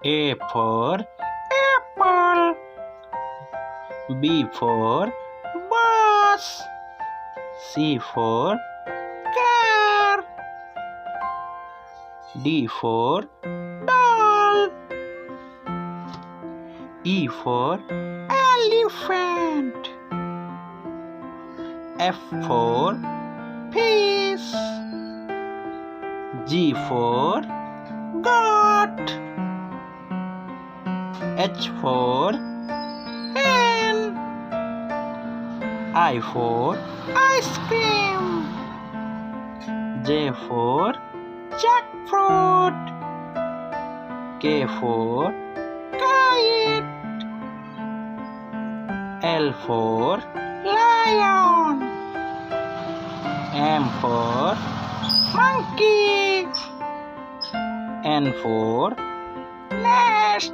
A for apple. B for bus. C for car. D for doll. E for elephant. F for fish. G for goat. H for hen. I for ice cream. J for jackfruit. K for kite. L for lion. M for monkey. N for nest.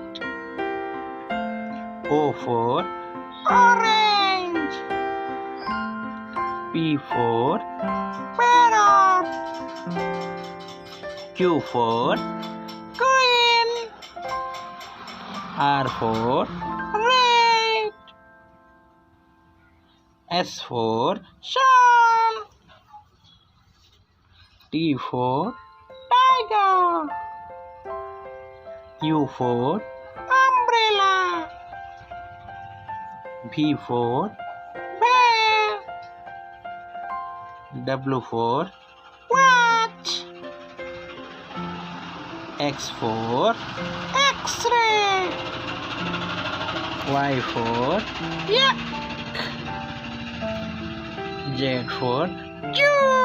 O for orange. P for parrot. Q for queen. R for red. S for sun. T for tiger. U for umbrella. V for bear. W for watch. X for X-ray. Y for yak. Z for Jew.